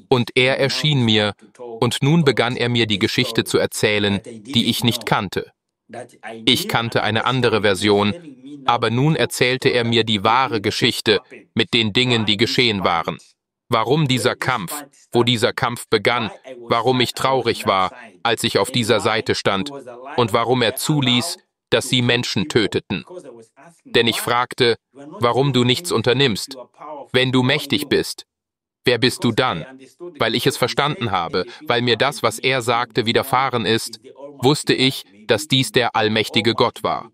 Und er erschien mir, und nun begann er mir die Geschichte zu erzählen, die ich nicht kannte. Ich kannte eine andere Version, aber nun erzählte er mir die wahre Geschichte mit den Dingen, die geschehen waren. Warum dieser Kampf, wo dieser Kampf begann, warum ich traurig war, als ich auf dieser Seite stand, und warum er zuließ, dass sie Menschen töteten. Denn ich fragte, warum du nichts unternimmst. Wenn du mächtig bist, wer bist du dann? Weil ich es verstanden habe, weil mir das, was er sagte, widerfahren ist, wusste ich, dass dies der allmächtige Gott war.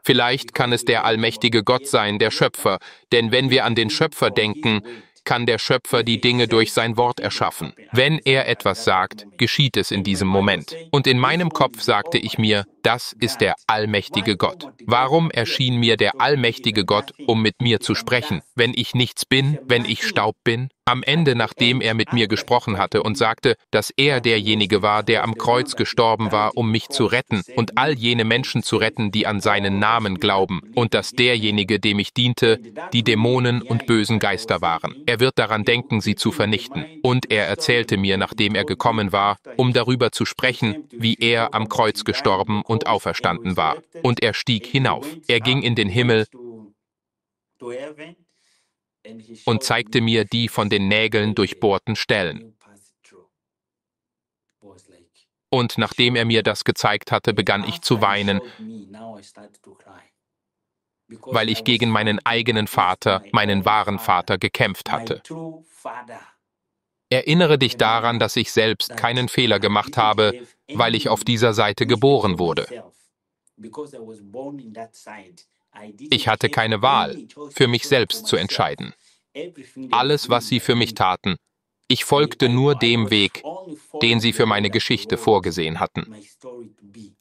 Vielleicht kann es der allmächtige Gott sein, der Schöpfer, denn wenn wir an den Schöpfer denken, kann der Schöpfer die Dinge durch sein Wort erschaffen. Wenn er etwas sagt, geschieht es in diesem Moment. Und in meinem Kopf sagte ich mir, das ist der allmächtige Gott. Warum erschien mir der allmächtige Gott, um mit mir zu sprechen, wenn ich nichts bin, wenn ich Staub bin? Am Ende, nachdem er mit mir gesprochen hatte und sagte, dass er derjenige war, der am Kreuz gestorben war, um mich zu retten und all jene Menschen zu retten, die an seinen Namen glauben, und dass derjenige, dem ich diente, die Dämonen und bösen Geister waren. Er wird daran denken, sie zu vernichten. Und er erzählte mir, nachdem er gekommen war, um darüber zu sprechen, wie er am Kreuz gestorben und auferstanden war. Und er stieg hinauf. Er ging in den Himmel und zeigte mir die von den Nägeln durchbohrten Stellen. Und nachdem er mir das gezeigt hatte, begann ich zu weinen, weil ich gegen meinen eigenen Vater, meinen wahren Vater, gekämpft hatte. Erinnere dich daran, dass ich selbst keinen Fehler gemacht habe, weil ich auf dieser Seite geboren wurde. Ich hatte keine Wahl, für mich selbst zu entscheiden. Alles, was sie für mich taten, ich folgte nur dem Weg, den sie für meine Geschichte vorgesehen hatten.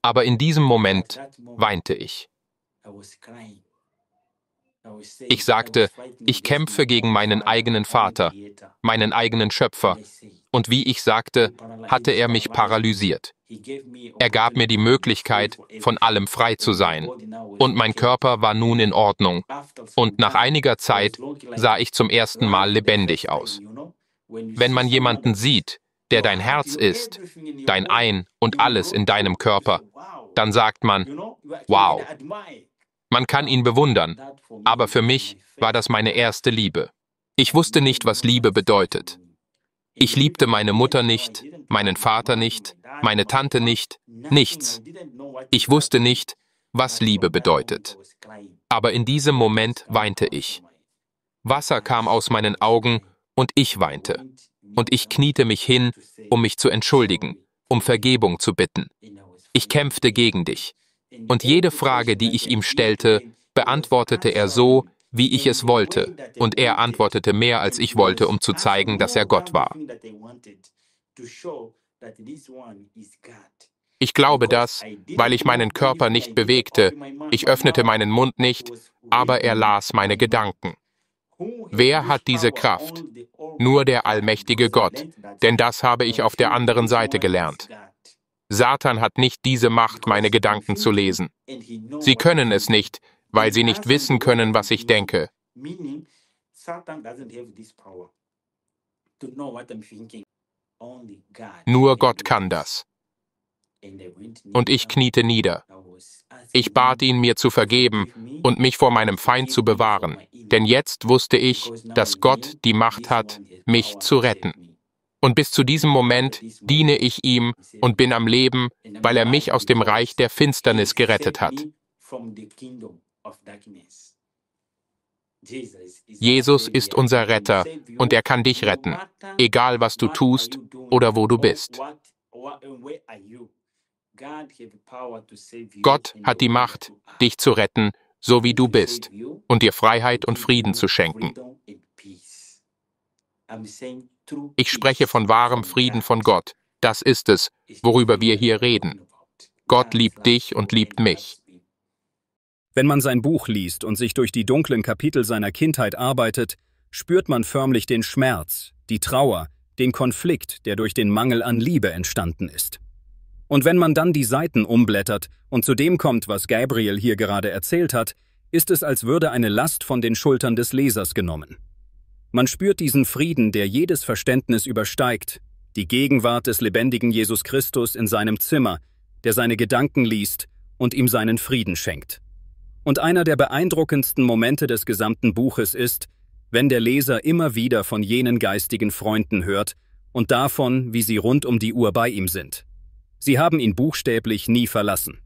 Aber in diesem Moment weinte ich. Ich sagte, ich kämpfe gegen meinen eigenen Vater, meinen eigenen Schöpfer, und wie ich sagte, hatte er mich paralysiert. Er gab mir die Möglichkeit, von allem frei zu sein, und mein Körper war nun in Ordnung, und nach einiger Zeit sah ich zum ersten Mal lebendig aus. Wenn man jemanden sieht, der dein Herz ist, dein Ein und alles in deinem Körper, dann sagt man, wow. Man kann ihn bewundern, aber für mich war das meine erste Liebe. Ich wusste nicht, was Liebe bedeutet. Ich liebte meine Mutter nicht, meinen Vater nicht, meine Tante nicht, nichts. Ich wusste nicht, was Liebe bedeutet. Aber in diesem Moment weinte ich. Wasser kam aus meinen Augen und ich weinte. Und ich kniete mich hin, um mich zu entschuldigen, um Vergebung zu bitten. Ich kämpfte gegen dich. Und jede Frage, die ich ihm stellte, beantwortete er so, wie ich es wollte, und er antwortete mehr, als ich wollte, um zu zeigen, dass er Gott war. Ich glaube das, weil ich meinen Körper nicht bewegte, ich öffnete meinen Mund nicht, aber er las meine Gedanken. Wer hat diese Kraft? Nur der allmächtige Gott, denn das habe ich auf der anderen Seite gelernt. Satan hat nicht diese Macht, meine Gedanken zu lesen. Sie können es nicht, weil sie nicht wissen können, was ich denke. Nur Gott kann das. Und ich kniete nieder. Ich bat ihn, mir zu vergeben und mich vor meinem Feind zu bewahren, denn jetzt wusste ich, dass Gott die Macht hat, mich zu retten. Und bis zu diesem Moment diene ich ihm und bin am Leben, weil er mich aus dem Reich der Finsternis gerettet hat. Jesus ist unser Retter und er kann dich retten, egal was du tust oder wo du bist. Gott hat die Macht, dich zu retten, so wie du bist, und dir Freiheit und Frieden zu schenken. Ich spreche von wahrem Frieden von Gott. Das ist es, worüber wir hier reden. Gott liebt dich und liebt mich. Wenn man sein Buch liest und sich durch die dunklen Kapitel seiner Kindheit arbeitet, spürt man förmlich den Schmerz, die Trauer, den Konflikt, der durch den Mangel an Liebe entstanden ist. Und wenn man dann die Seiten umblättert und zu dem kommt, was Gabriel hier gerade erzählt hat, ist es, als würde eine Last von den Schultern des Lesers genommen. Man spürt diesen Frieden, der jedes Verständnis übersteigt, die Gegenwart des lebendigen Jesus Christus in seinem Zimmer, der seine Gedanken liest und ihm seinen Frieden schenkt. Und einer der beeindruckendsten Momente des gesamten Buches ist, wenn der Leser immer wieder von jenen geistigen Freunden hört und davon, wie sie rund um die Uhr bei ihm sind. Sie haben ihn buchstäblich nie verlassen.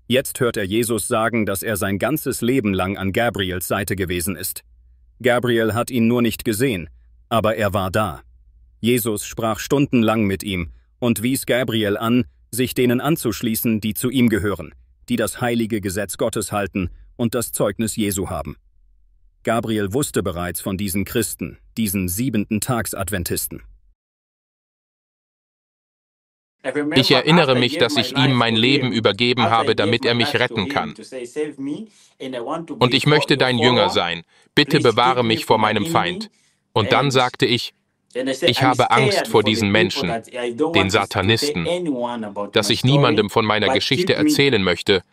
Jetzt hört er Jesus sagen, dass er sein ganzes Leben lang an Gabriels Seite gewesen ist. Gabriel hat ihn nur nicht gesehen, aber er war da. Jesus sprach stundenlang mit ihm und wies Gabriel an, sich denen anzuschließen, die zu ihm gehören, die das heilige Gesetz Gottes halten und das Zeugnis Jesu haben. Gabriel wusste bereits von diesen Christen, diesen 7-Tags-Adventisten. Ich erinnere mich, dass ich ihm mein Leben übergeben habe, damit er mich retten kann. Und ich möchte dein Jünger sein. Bitte bewahre mich vor meinem Feind. Und dann sagte ich habe Angst vor diesen Menschen, den Satanisten, dass ich niemandem von meiner Geschichte erzählen möchte,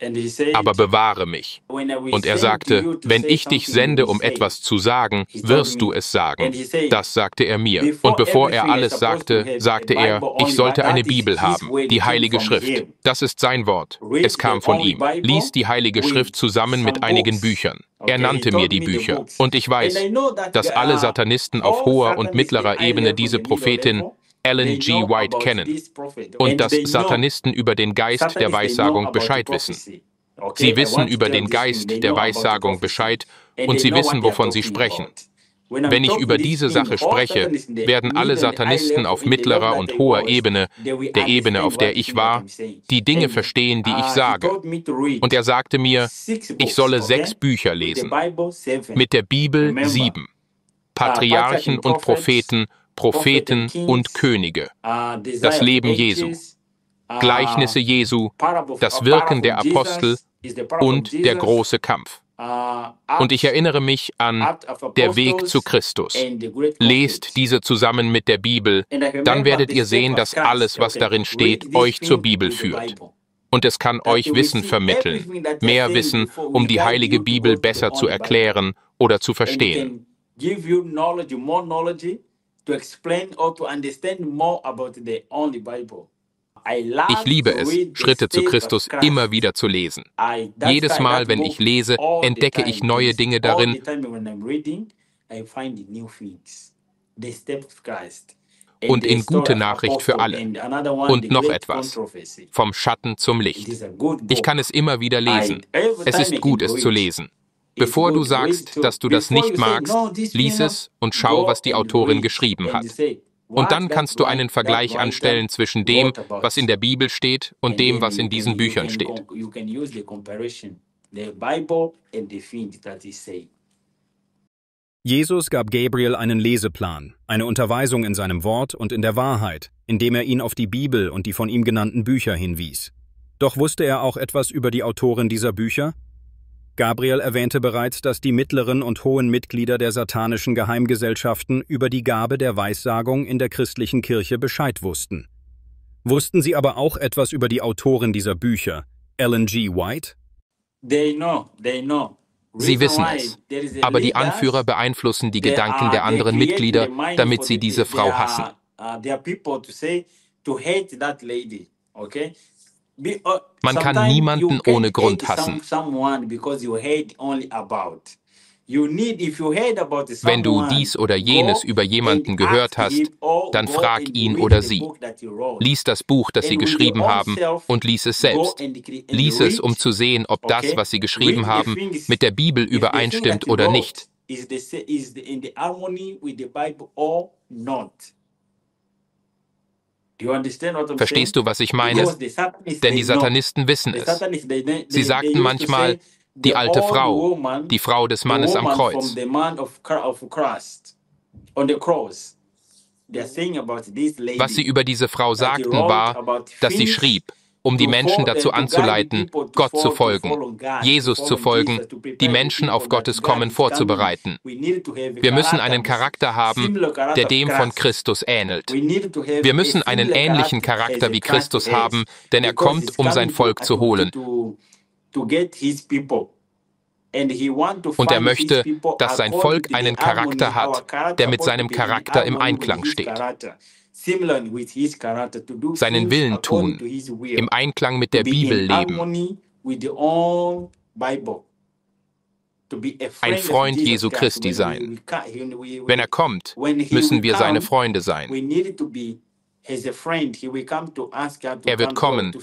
aber bewahre mich. Und er sagte, wenn ich dich sende, um etwas zu sagen, wirst du es sagen. Das sagte er mir. Und bevor er alles sagte, sagte er, ich sollte eine Bibel haben, die Heilige Schrift. Das ist sein Wort. Es kam von ihm. Lies die Heilige Schrift zusammen mit einigen Büchern. Er nannte mir die Bücher. Und ich weiß, dass alle Satanisten auf hoher und mittlerer Ebene diese Prophetin Ellen G. White kennen und dass Satanisten über den Geist der Weissagung Bescheid wissen. Sie wissen über den Geist der Weissagung Bescheid und sie wissen, wovon sie sprechen. Wenn ich über diese Sache spreche, werden alle Satanisten auf mittlerer und hoher Ebene, der Ebene, auf der ich war, die Dinge verstehen, die ich sage. Und er sagte mir, ich solle 6 Bücher lesen. Mit der Bibel 7. Patriarchen und Propheten, Propheten und Könige. Das Leben Jesu. Gleichnisse Jesu, das Wirken der Apostel und der große Kampf. Und ich erinnere mich an der Weg zu Christus. Lest diese zusammen mit der Bibel, dann werdet ihr sehen, dass alles, was darin steht, euch zur Bibel führt. Und es kann euch Wissen vermitteln, mehr Wissen, um die heilige Bibel besser zu erklären oder zu verstehen. Ich liebe es, Schritte zu Christus immer wieder zu lesen. Jedes Mal, wenn ich lese, entdecke ich neue Dinge darin. Und in gute Nachricht für alle. Und noch etwas. Vom Schatten zum Licht. Ich kann es immer wieder lesen. Es ist gut, es zu lesen. Bevor du sagst, dass du das nicht magst, lies es und schau, was die Autorin geschrieben hat. Und dann kannst du einen Vergleich anstellen zwischen dem, was in der Bibel steht, und dem, was in diesen Büchern steht. Jesus gab Gabriel einen Leseplan, eine Unterweisung in seinem Wort und in der Wahrheit, indem er ihn auf die Bibel und die von ihm genannten Bücher hinwies. Doch wusste er auch etwas über die Autoren dieser Bücher? Gabriel erwähnte bereits, dass die mittleren und hohen Mitglieder der satanischen Geheimgesellschaften über die Gabe der Weissagung in der christlichen Kirche Bescheid wussten. Wussten sie aber auch etwas über die Autorin dieser Bücher, Ellen G. White? Sie wissen es, aber die Anführer beeinflussen die Gedanken der anderen Mitglieder, damit sie diese Frau hassen. Man kann niemanden ohne Grund hassen. Wenn du dies oder jenes über jemanden gehört hast, dann frag ihn oder sie. Lies das Buch, das sie geschrieben haben, und lies es selbst. Lies es, um zu sehen, ob das, was sie geschrieben haben, mit der Bibel übereinstimmt oder nicht. Verstehst du, was ich meine? Denn die Satanisten wissen es. Sie sagten manchmal, die alte Frau, die Frau des Mannes am Kreuz. Was sie über diese Frau sagten, war, dass sie schrieb, um die Menschen dazu anzuleiten, Gott zu folgen, Jesus zu folgen, die Menschen auf Gottes Kommen vorzubereiten. Wir müssen einen Charakter haben, der dem von Christus ähnelt. Wir müssen einen ähnlichen Charakter wie Christus haben, denn er kommt, um sein Volk zu holen. Und er möchte, dass sein Volk einen Charakter hat, der mit seinem Charakter im Einklang steht. Seinen Willen tun, im Einklang mit der Bibel leben. Ein Freund Jesu Christi sein. Wenn er kommt, müssen wir seine Freunde sein. Er wird kommen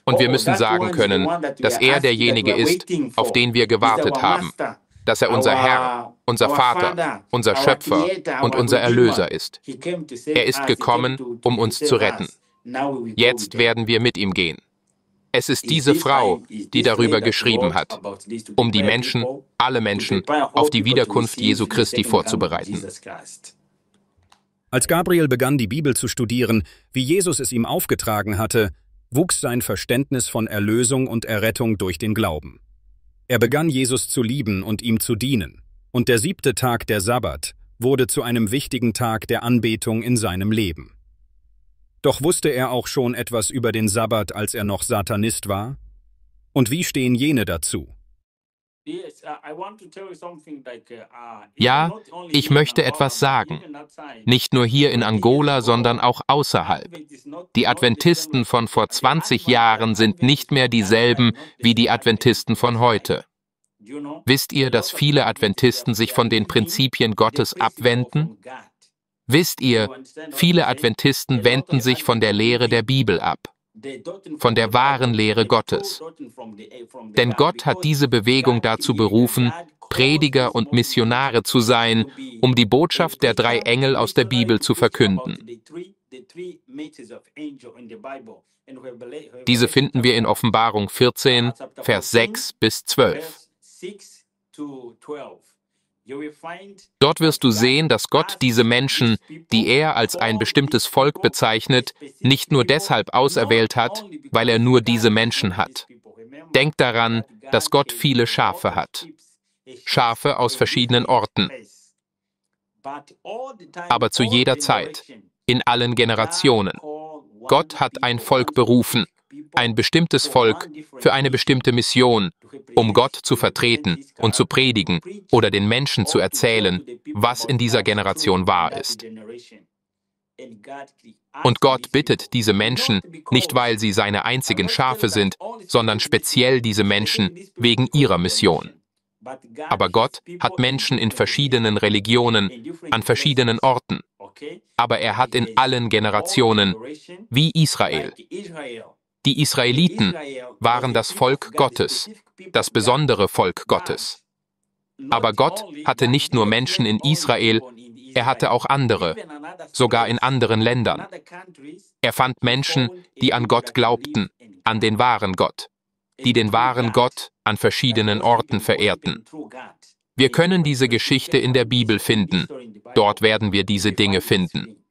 und wir müssen sagen können, dass er derjenige ist, auf den wir gewartet haben, dass er unser Herr, unser Vater, unser Schöpfer und unser Erlöser ist. Er ist gekommen, um uns zu retten. Jetzt werden wir mit ihm gehen. Es ist diese Frau, die darüber geschrieben hat, um die Menschen, alle Menschen, auf die Wiederkunft Jesu Christi vorzubereiten. Als Gabriel begann, die Bibel zu studieren, wie Jesus es ihm aufgetragen hatte, wuchs sein Verständnis von Erlösung und Errettung durch den Glauben. Er begann, Jesus zu lieben und ihm zu dienen. Und der 7. Tag, der Sabbat, wurde zu einem wichtigen Tag der Anbetung in seinem Leben. Doch wusste er auch schon etwas über den Sabbat, als er noch Satanist war? Und wie stehen jene dazu? Ja, ich möchte etwas sagen. Nicht nur hier in Angola, sondern auch außerhalb. Die Adventisten von vor 20 Jahren sind nicht mehr dieselben wie die Adventisten von heute. Wisst ihr, dass viele Adventisten sich von den Prinzipien Gottes abwenden? Wisst ihr, viele Adventisten wenden sich von der Lehre der Bibel ab, von der wahren Lehre Gottes. Denn Gott hat diese Bewegung dazu berufen, Prediger und Missionare zu sein, um die Botschaft der 3 Engel aus der Bibel zu verkünden. Diese finden wir in Offenbarung 14, Vers 6 bis 12. Dort wirst du sehen, dass Gott diese Menschen, die er als ein bestimmtes Volk bezeichnet, nicht nur deshalb auserwählt hat, weil er nur diese Menschen hat. Denkt daran, dass Gott viele Schafe hat. Schafe aus verschiedenen Orten. Aber zu jeder Zeit, in allen Generationen. Gott hat ein Volk berufen, ein bestimmtes Volk für eine bestimmte Mission, um Gott zu vertreten und zu predigen oder den Menschen zu erzählen, was in dieser Generation wahr ist. Und Gott bittet diese Menschen, nicht weil sie seine einzigen Schafe sind, sondern speziell diese Menschen wegen ihrer Mission. Aber Gott hat Menschen in verschiedenen Religionen, an verschiedenen Orten. Aber er hat in allen Generationen, wie Israel. Die Israeliten waren das Volk Gottes, das besondere Volk Gottes. Aber Gott hatte nicht nur Menschen in Israel, er hatte auch andere, sogar in anderen Ländern. Er fand Menschen, die an Gott glaubten, an den wahren Gott, die den wahren Gott an verschiedenen Orten verehrten. Wir können diese Geschichte in der Bibel finden. Dort werden wir diese Dinge finden.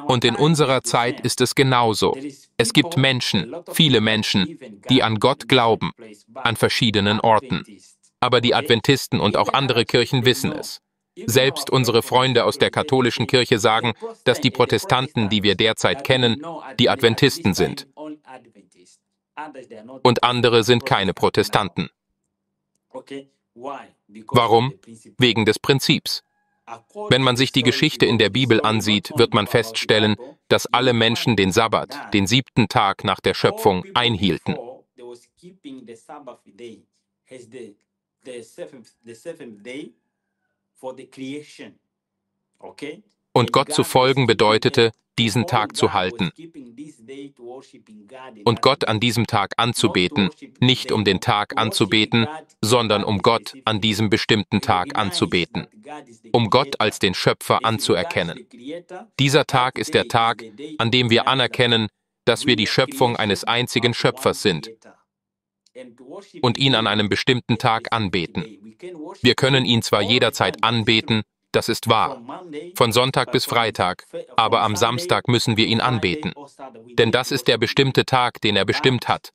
Und in unserer Zeit ist es genauso. Es gibt Menschen, viele Menschen, die an Gott glauben, an verschiedenen Orten. Aber die Adventisten und auch andere Kirchen wissen es. Selbst unsere Freunde aus der katholischen Kirche sagen, dass die Protestanten, die wir derzeit kennen, die Adventisten sind. Und andere sind keine Protestanten. Warum? Wegen des Prinzips. Wenn man sich die Geschichte in der Bibel ansieht, wird man feststellen, dass alle Menschen den Sabbat, den 7. Tag nach der Schöpfung, einhielten. Und Gott zu folgen bedeutete, diesen Tag zu halten. Und Gott an diesem Tag anzubeten, nicht um den Tag anzubeten, sondern um Gott an diesem bestimmten Tag anzubeten. Um Gott als den Schöpfer anzuerkennen. Dieser Tag ist der Tag, an dem wir anerkennen, dass wir die Schöpfung eines einzigen Schöpfers sind. Und ihn an einem bestimmten Tag anbeten. Wir können ihn zwar jederzeit anbeten, das ist wahr, von Sonntag bis Freitag, aber am Samstag müssen wir ihn anbeten. Denn das ist der bestimmte Tag, den er bestimmt hat.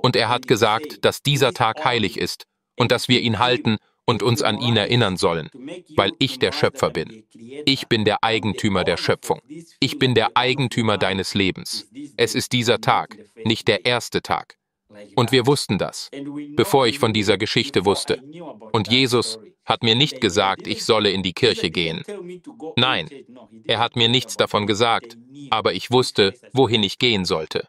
Und er hat gesagt, dass dieser Tag heilig ist und dass wir ihn halten und uns an ihn erinnern sollen, weil ich der Schöpfer bin. Ich bin der Eigentümer der Schöpfung. Ich bin der Eigentümer deines Lebens. Es ist dieser Tag, nicht der erste Tag. Und wir wussten das, bevor ich von dieser Geschichte wusste. Und Jesus hat mir nicht gesagt, ich solle in die Kirche gehen. Nein, er hat mir nichts davon gesagt, aber ich wusste, wohin ich gehen sollte.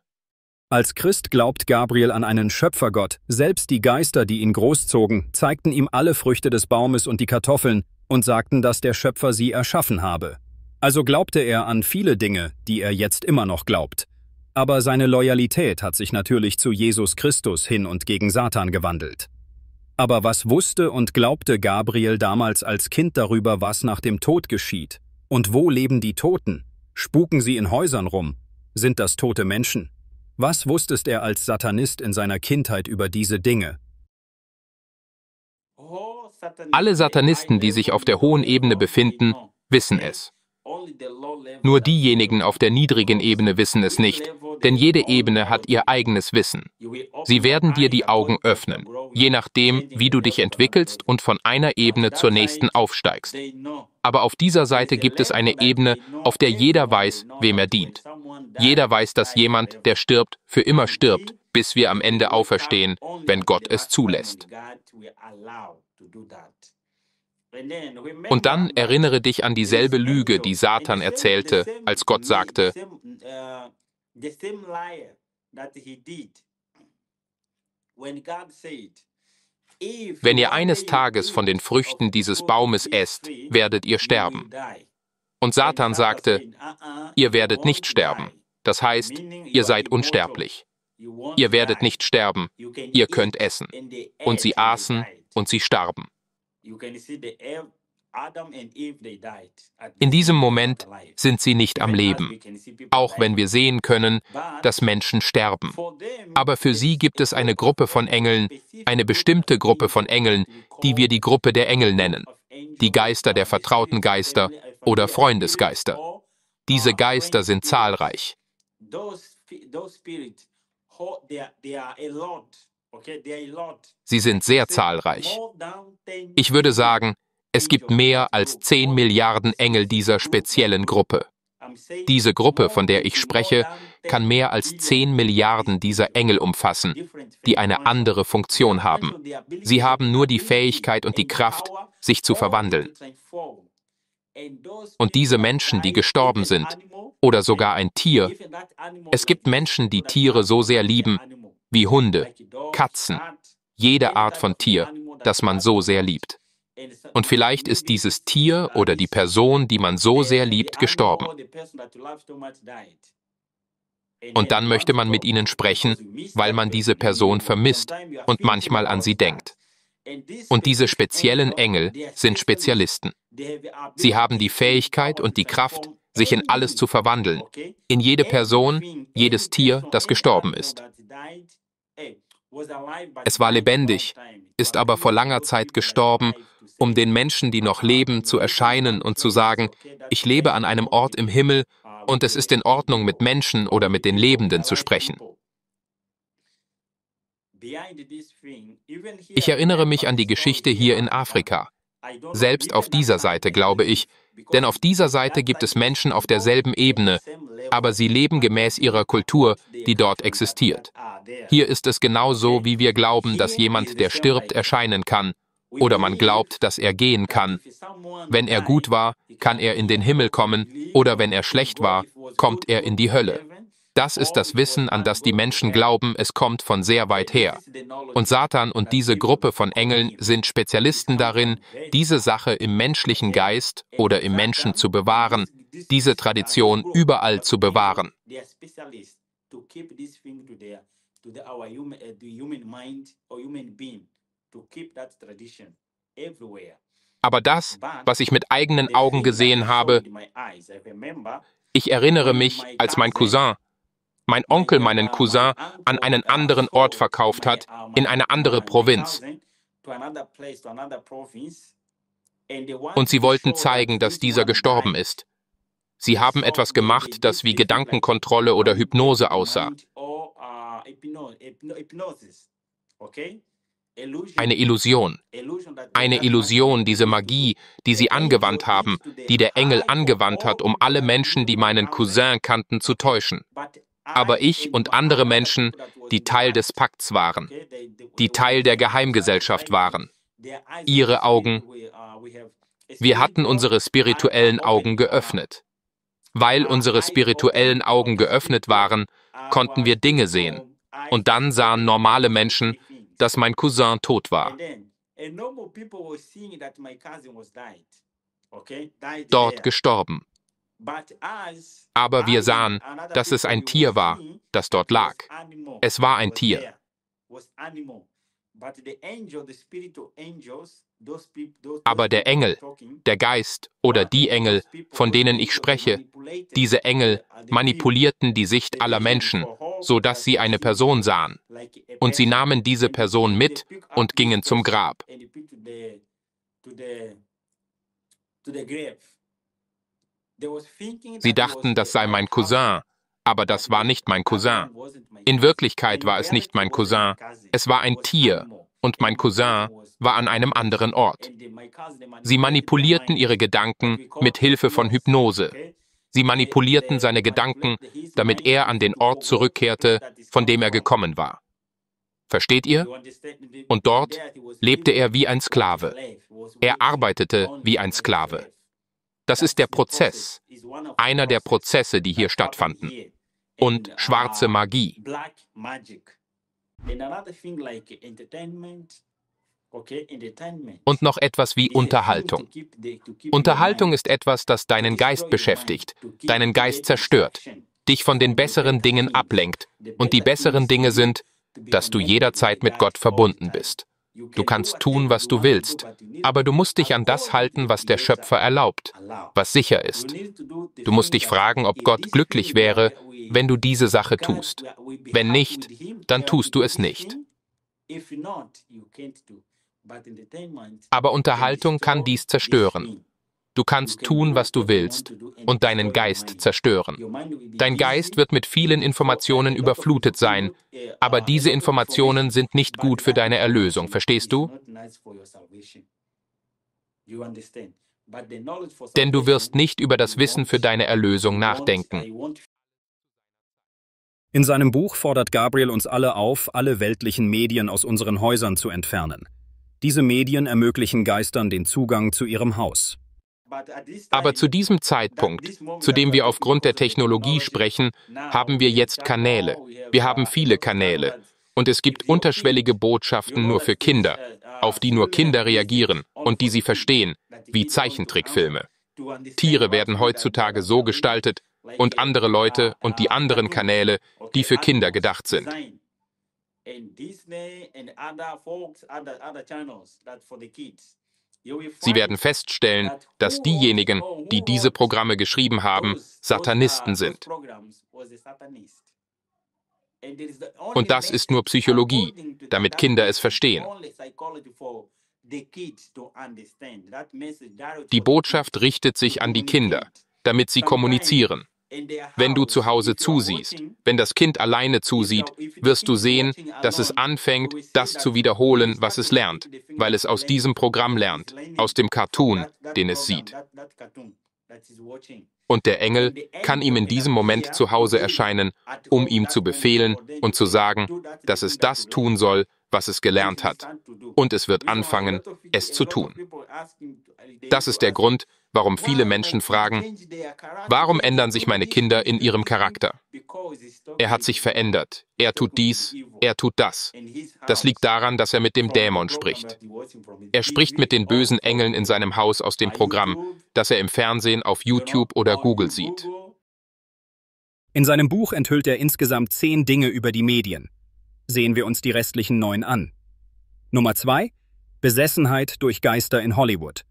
Als Christ glaubt Gabriel an einen Schöpfergott. Selbst die Geister, die ihn großzogen, zeigten ihm alle Früchte des Baumes und die Kartoffeln und sagten, dass der Schöpfer sie erschaffen habe. Also glaubte er an viele Dinge, die er jetzt immer noch glaubt. Aber seine Loyalität hat sich natürlich zu Jesus Christus hin und gegen Satan gewandelt. Aber was wusste und glaubte Gabriel damals als Kind darüber, was nach dem Tod geschieht? Und wo leben die Toten? Spuken sie in Häusern rum? Sind das tote Menschen? Was wusstest er als Satanist in seiner Kindheit über diese Dinge? Alle Satanisten, die sich auf der hohen Ebene befinden, wissen es. Nur diejenigen auf der niedrigen Ebene wissen es nicht, denn jede Ebene hat ihr eigenes Wissen. Sie werden dir die Augen öffnen, je nachdem, wie du dich entwickelst und von einer Ebene zur nächsten aufsteigst. Aber auf dieser Seite gibt es eine Ebene, auf der jeder weiß, wem er dient. Jeder weiß, dass jemand, der stirbt, für immer stirbt, bis wir am Ende auferstehen, wenn Gott es zulässt. Und dann erinnere dich an dieselbe Lüge, die Satan erzählte, als Gott sagte, wenn ihr eines Tages von den Früchten dieses Baumes esst, werdet ihr sterben. Und Satan sagte, ihr werdet nicht sterben. Das heißt, ihr seid unsterblich. Ihr werdet nicht sterben, ihr könnt essen. Und sie aßen und sie starben. In diesem Moment sind sie nicht am Leben, auch wenn wir sehen können, dass Menschen sterben. Aber für sie gibt es eine Gruppe von Engeln, eine bestimmte Gruppe von Engeln, die wir die Gruppe der Engel nennen, die Geister der vertrauten Geister oder Freundesgeister. Diese Geister sind zahlreich. Sie sind sehr zahlreich. Ich würde sagen, es gibt mehr als 10 Milliarden Engel dieser speziellen Gruppe. Diese Gruppe, von der ich spreche, kann mehr als 10 Milliarden dieser Engel umfassen, die eine andere Funktion haben. Sie haben nur die Fähigkeit und die Kraft, sich zu verwandeln. Und diese Menschen, die gestorben sind, oder sogar ein Tier, es gibt Menschen, die Tiere so sehr lieben, wie Hunde, Katzen, jede Art von Tier, das man so sehr liebt. Und vielleicht ist dieses Tier oder die Person, die man so sehr liebt, gestorben. Und dann möchte man mit ihnen sprechen, weil man diese Person vermisst und manchmal an sie denkt. Und diese speziellen Engel sind Spezialisten. Sie haben die Fähigkeit und die Kraft, sich in alles zu verwandeln, in jede Person, jedes Tier, das gestorben ist. Es war lebendig, ist aber vor langer Zeit gestorben, um den Menschen, die noch leben, zu erscheinen und zu sagen, ich lebe an einem Ort im Himmel und es ist in Ordnung, mit Menschen oder mit den Lebenden zu sprechen. Ich erinnere mich an die Geschichte hier in Afrika. Selbst auf dieser Seite glaube ich, denn auf dieser Seite gibt es Menschen auf derselben Ebene, aber sie leben gemäß ihrer Kultur, die dort existiert. Hier ist es genauso, wie wir glauben, dass jemand, der stirbt, erscheinen kann, oder man glaubt, dass er gehen kann. Wenn er gut war, kann er in den Himmel kommen, oder wenn er schlecht war, kommt er in die Hölle. Das ist das Wissen, an das die Menschen glauben, es kommt von sehr weit her. Und Satan und diese Gruppe von Engeln sind Spezialisten darin, diese Sache im menschlichen Geist oder im Menschen zu bewahren, diese Tradition überall zu bewahren. Aber das, was ich mit eigenen Augen gesehen habe, ich erinnere mich, als mein Onkel meinen Cousin an einen anderen Ort verkauft hat, in eine andere Provinz. Und sie wollten zeigen, dass dieser gestorben ist. Sie haben etwas gemacht, das wie Gedankenkontrolle oder Hypnose aussah. Eine Illusion. Eine Illusion, diese Magie, die sie angewandt haben, die der Engel angewandt hat, um alle Menschen, die meinen Cousin kannten, zu täuschen. Aber ich und andere Menschen, die Teil des Pakts waren, die Teil der Geheimgesellschaft waren, ihre Augen, wir hatten unsere spirituellen Augen geöffnet. Weil unsere spirituellen Augen geöffnet waren, konnten wir Dinge sehen. Und dann sahen normale Menschen, dass mein Cousin tot war. Dort gestorben. Aber wir sahen, dass es ein Tier war, das dort lag. Es war ein Tier. Aber der Engel, der Geist oder die Engel, von denen ich spreche, diese Engel manipulierten die Sicht aller Menschen, so dass sie eine Person sahen. Und sie nahmen diese Person mit und gingen zum Grab. Sie dachten, das sei mein Cousin, aber das war nicht mein Cousin. In Wirklichkeit war es nicht mein Cousin, es war ein Tier, und mein Cousin war an einem anderen Ort. Sie manipulierten ihre Gedanken mit Hilfe von Hypnose. Sie manipulierten seine Gedanken, damit er an den Ort zurückkehrte, von dem er gekommen war. Versteht ihr? Und dort lebte er wie ein Sklave. Er arbeitete wie ein Sklave. Das ist der Prozess, einer der Prozesse, die hier stattfanden. Und schwarze Magie. Und noch etwas wie Unterhaltung. Unterhaltung ist etwas, das deinen Geist beschäftigt, deinen Geist zerstört, dich von den besseren Dingen ablenkt. Und die besseren Dinge sind, dass du jederzeit mit Gott verbunden bist. Du kannst tun, was du willst, aber du musst dich an das halten, was der Schöpfer erlaubt, was sicher ist. Du musst dich fragen, ob Gott glücklich wäre, wenn du diese Sache tust. Wenn nicht, dann tust du es nicht. Aber Unterhaltung kann dies zerstören. Du kannst tun, was du willst, und deinen Geist zerstören. Dein Geist wird mit vielen Informationen überflutet sein, aber diese Informationen sind nicht gut für deine Erlösung, verstehst du? Denn du wirst nicht über das Wissen für deine Erlösung nachdenken. In seinem Buch fordert Gabriel uns alle auf, alle weltlichen Medien aus unseren Häusern zu entfernen. Diese Medien ermöglichen Geistern den Zugang zu ihrem Haus. Aber zu diesem Zeitpunkt, zu dem wir aufgrund der Technologie sprechen, haben wir jetzt Kanäle. Wir haben viele Kanäle. Und es gibt unterschwellige Botschaften nur für Kinder, auf die nur Kinder reagieren und die sie verstehen, wie Zeichentrickfilme. Tiere werden heutzutage so gestaltet und andere Leute und die anderen Kanäle, die für Kinder gedacht sind. Sie werden feststellen, dass diejenigen, die diese Programme geschrieben haben, Satanisten sind. Und das ist nur Psychologie, damit Kinder es verstehen. Die Botschaft richtet sich an die Kinder, damit sie kommunizieren. Wenn du zu Hause zusiehst, wenn das Kind alleine zusieht, wirst du sehen, dass es anfängt, das zu wiederholen, was es lernt, weil es aus diesem Programm lernt, aus dem Cartoon, den es sieht. Und der Engel kann ihm in diesem Moment zu Hause erscheinen, um ihm zu befehlen und zu sagen, dass es das tun soll, was es gelernt hat. Und es wird anfangen, es zu tun. Das ist der Grund, warum viele Menschen fragen, warum ändern sich meine Kinder in ihrem Charakter? Er hat sich verändert. Er tut dies, er tut das. Das liegt daran, dass er mit dem Dämon spricht. Er spricht mit den bösen Engeln in seinem Haus aus dem Programm, das er im Fernsehen, auf YouTube oder Google sieht. In seinem Buch enthüllt er insgesamt 10 Dinge über die Medien. Sehen wir uns die restlichen 9 an. Nummer 2: Besessenheit durch Geister in Hollywood.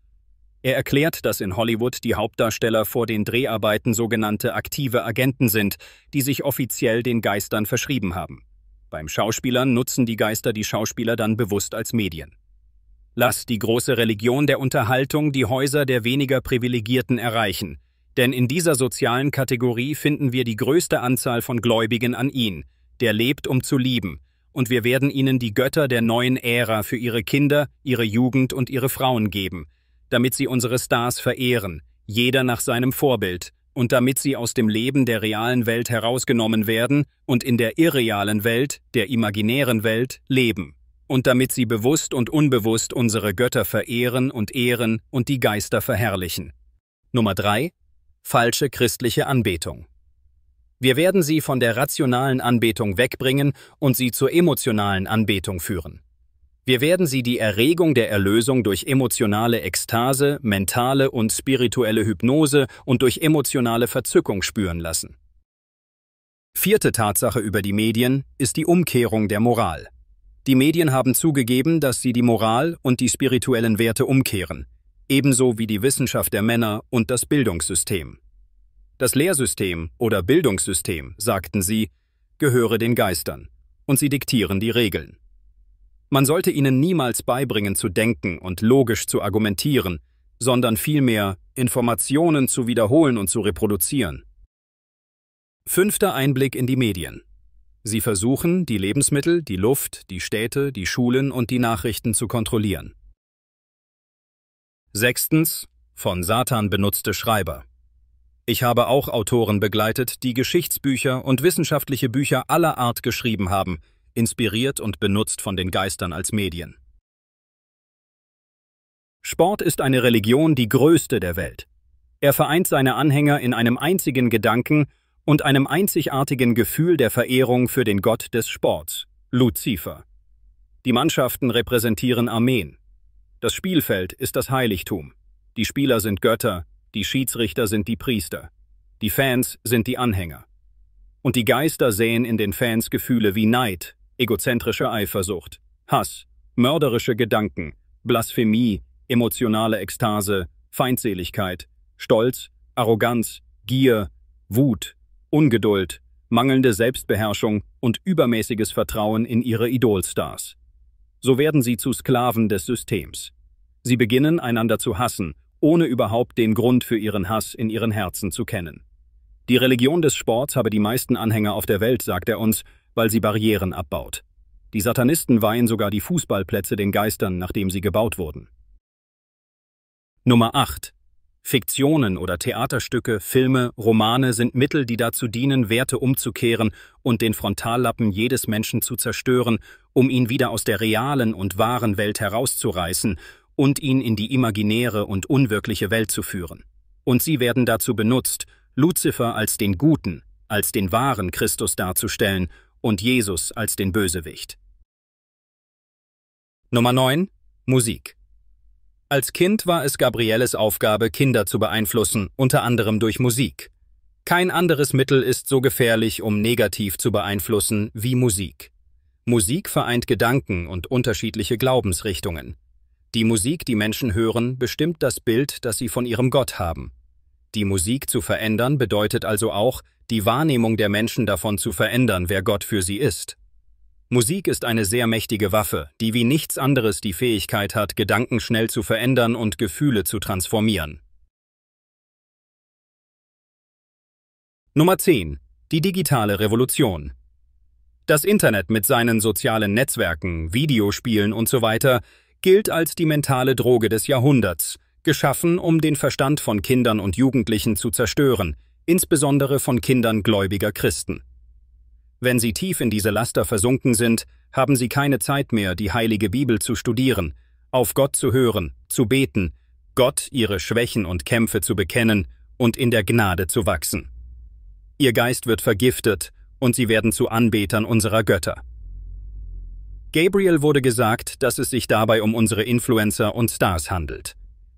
Er erklärt, dass in Hollywood die Hauptdarsteller vor den Dreharbeiten sogenannte aktive Agenten sind, die sich offiziell den Geistern verschrieben haben. Beim Schauspielern nutzen die Geister die Schauspieler dann bewusst als Medien. Lass die große Religion der Unterhaltung die Häuser der weniger Privilegierten erreichen, denn in dieser sozialen Kategorie finden wir die größte Anzahl von Gläubigen an ihn, der lebt, um zu lieben, und wir werden ihnen die Götter der neuen Ära für ihre Kinder, ihre Jugend und ihre Frauen geben, damit sie unsere Stars verehren, jeder nach seinem Vorbild, und damit sie aus dem Leben der realen Welt herausgenommen werden und in der irrealen Welt, der imaginären Welt, leben. Und damit sie bewusst und unbewusst unsere Götter verehren und ehren und die Geister verherrlichen. Nummer 3. Falsche christliche Anbetung. Wir werden sie von der rationalen Anbetung wegbringen und sie zur emotionalen Anbetung führen. Wir werden sie die Erregung der Erlösung durch emotionale Ekstase, mentale und spirituelle Hypnose und durch emotionale Verzückung spüren lassen. 4. Tatsache über die Medien ist die Umkehrung der Moral. Die Medien haben zugegeben, dass sie die Moral und die spirituellen Werte umkehren, ebenso wie die Wissenschaft der Männer und das Bildungssystem. Das Lehrsystem oder Bildungssystem, sagten sie, gehöre den Geistern, und sie diktieren die Regeln. Man sollte ihnen niemals beibringen zu denken und logisch zu argumentieren, sondern vielmehr Informationen zu wiederholen und zu reproduzieren. 5. Einblick in die Medien. Sie versuchen, die Lebensmittel, die Luft, die Städte, die Schulen und die Nachrichten zu kontrollieren. 6. Von Satan benutzte Schreiber. Ich habe auch Autoren begleitet, die Geschichtsbücher und wissenschaftliche Bücher aller Art geschrieben haben, inspiriert und benutzt von den Geistern als Medien. Sport ist eine Religion, die größte der Welt. Er vereint seine Anhänger in einem einzigen Gedanken und einem einzigartigen Gefühl der Verehrung für den Gott des Sports, Luzifer. Die Mannschaften repräsentieren Armeen. Das Spielfeld ist das Heiligtum. Die Spieler sind Götter, die Schiedsrichter sind die Priester. Die Fans sind die Anhänger. Und die Geister säen in den Fans Gefühle wie Neid, egozentrische Eifersucht, Hass, mörderische Gedanken, Blasphemie, emotionale Ekstase, Feindseligkeit, Stolz, Arroganz, Gier, Wut, Ungeduld, mangelnde Selbstbeherrschung und übermäßiges Vertrauen in ihre Idolstars. So werden sie zu Sklaven des Systems. Sie beginnen, einander zu hassen, ohne überhaupt den Grund für ihren Hass in ihren Herzen zu kennen. Die Religion des Sports habe die meisten Anhänger auf der Welt, sagt er uns, weil sie Barrieren abbaut. Die Satanisten weihen sogar die Fußballplätze den Geistern, nachdem sie gebaut wurden. Nummer 8. Fiktionen oder Theaterstücke, Filme, Romane sind Mittel, die dazu dienen, Werte umzukehren und den Frontallappen jedes Menschen zu zerstören, um ihn wieder aus der realen und wahren Welt herauszureißen und ihn in die imaginäre und unwirkliche Welt zu führen. Und sie werden dazu benutzt, Luzifer als den Guten, als den wahren Christus darzustellen und Jesus als den Bösewicht. Nummer 9. Musik. Als Kind war es Gabrielles Aufgabe, Kinder zu beeinflussen, unter anderem durch Musik. Kein anderes Mittel ist so gefährlich, um negativ zu beeinflussen, wie Musik. Musik vereint Gedanken und unterschiedliche Glaubensrichtungen. Die Musik, die Menschen hören, bestimmt das Bild, das sie von ihrem Gott haben. Die Musik zu verändern bedeutet also auch, die Wahrnehmung der Menschen davon zu verändern, wer Gott für sie ist. Musik ist eine sehr mächtige Waffe, die wie nichts anderes die Fähigkeit hat, Gedanken schnell zu verändern und Gefühle zu transformieren. Nummer 10. Die digitale Revolution. Das Internet mit seinen sozialen Netzwerken, Videospielen usw. gilt als die mentale Droge des Jahrhunderts, geschaffen, um den Verstand von Kindern und Jugendlichen zu zerstören, insbesondere von Kindern gläubiger Christen. Wenn sie tief in diese Laster versunken sind, haben sie keine Zeit mehr, die Heilige Bibel zu studieren, auf Gott zu hören, zu beten, Gott ihre Schwächen und Kämpfe zu bekennen und in der Gnade zu wachsen. Ihr Geist wird vergiftet und sie werden zu Anbetern unserer Götter. Gabriel wurde gesagt, dass es sich dabei um unsere Influencer und Stars handelt.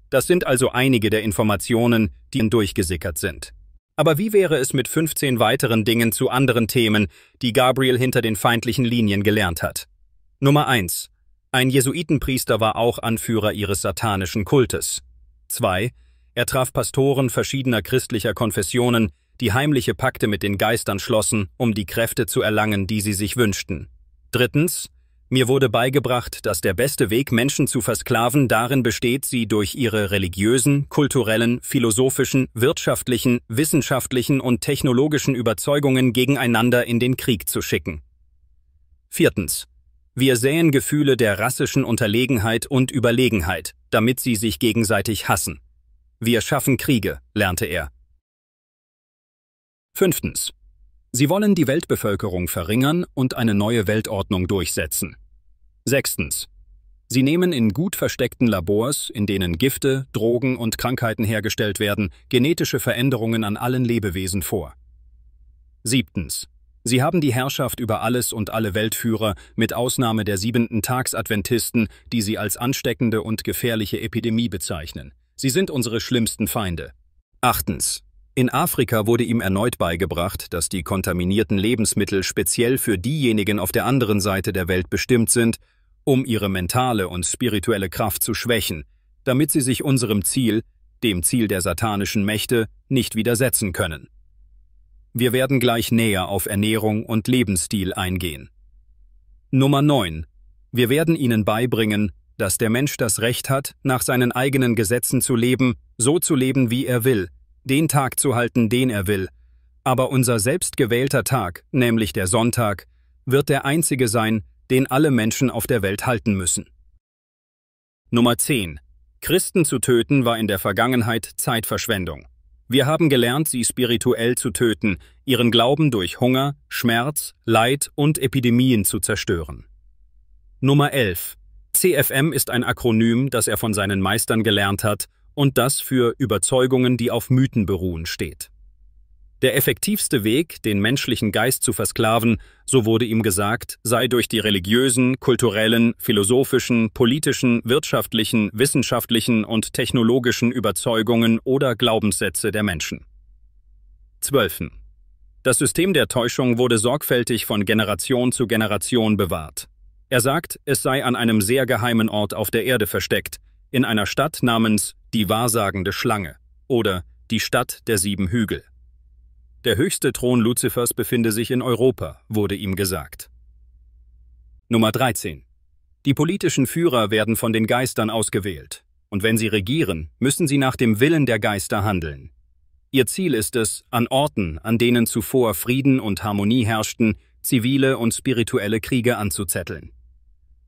Das sind also einige der Informationen, die ihnen durchgesickert sind. Aber wie wäre es mit 15 weiteren Dingen zu anderen Themen, die Gabriel hinter den feindlichen Linien gelernt hat? Nummer 1. Ein Jesuitenpriester war auch Anführer ihres satanischen Kultes. 2. Er traf Pastoren verschiedener christlicher Konfessionen, die heimliche Pakte mit den Geistern schlossen, um die Kräfte zu erlangen, die sie sich wünschten. 3. Mir wurde beigebracht, dass der beste Weg, Menschen zu versklaven, darin besteht, sie durch ihre religiösen, kulturellen, philosophischen, wirtschaftlichen, wissenschaftlichen und technologischen Überzeugungen gegeneinander in den Krieg zu schicken. Viertens. Wir säen Gefühle der rassischen Unterlegenheit und Überlegenheit, damit sie sich gegenseitig hassen. Wir schaffen Kriege, lernte er. Fünftens. Sie wollen die Weltbevölkerung verringern und eine neue Weltordnung durchsetzen. Sechstens. Sie nehmen in gut versteckten Labors, in denen Gifte, Drogen und Krankheiten hergestellt werden, genetische Veränderungen an allen Lebewesen vor. Siebtens. Sie haben die Herrschaft über alles und alle Weltführer, mit Ausnahme der 7-Tags-Adventisten, die sie als ansteckende und gefährliche Epidemie bezeichnen. Sie sind unsere schlimmsten Feinde. Achtens. In Afrika wurde ihm erneut beigebracht, dass die kontaminierten Lebensmittel speziell für diejenigen auf der anderen Seite der Welt bestimmt sind, um ihre mentale und spirituelle Kraft zu schwächen, damit sie sich unserem Ziel, dem Ziel der satanischen Mächte, nicht widersetzen können. Wir werden gleich näher auf Ernährung und Lebensstil eingehen. Nummer 9. Wir werden Ihnen beibringen, dass der Mensch das Recht hat, nach seinen eigenen Gesetzen zu leben, so zu leben, wie er will, den Tag zu halten, den er will. Aber unser selbstgewählter Tag, nämlich der Sonntag, wird der einzige sein, den alle Menschen auf der Welt halten müssen. Nummer 10. Christen zu töten war in der Vergangenheit Zeitverschwendung. Wir haben gelernt, sie spirituell zu töten, ihren Glauben durch Hunger, Schmerz, Leid und Epidemien zu zerstören. Nummer 11. CFM ist ein Akronym, das er von seinen Meistern gelernt hat und das für Überzeugungen, die auf Mythen beruhen, steht. Der effektivste Weg, den menschlichen Geist zu versklaven, so wurde ihm gesagt, sei durch die religiösen, kulturellen, philosophischen, politischen, wirtschaftlichen, wissenschaftlichen und technologischen Überzeugungen oder Glaubenssätze der Menschen. 12. Das System der Täuschung wurde sorgfältig von Generation zu Generation bewahrt. Er sagt, es sei an einem sehr geheimen Ort auf der Erde versteckt, in einer Stadt namens die wahrsagende Schlange oder die Stadt der 7 Hügel. Der höchste Thron Luzifers befinde sich in Europa, wurde ihm gesagt. Nummer 13. Die politischen Führer werden von den Geistern ausgewählt. Und wenn sie regieren, müssen sie nach dem Willen der Geister handeln. Ihr Ziel ist es, an Orten, an denen zuvor Frieden und Harmonie herrschten, zivile und spirituelle Kriege anzuzetteln.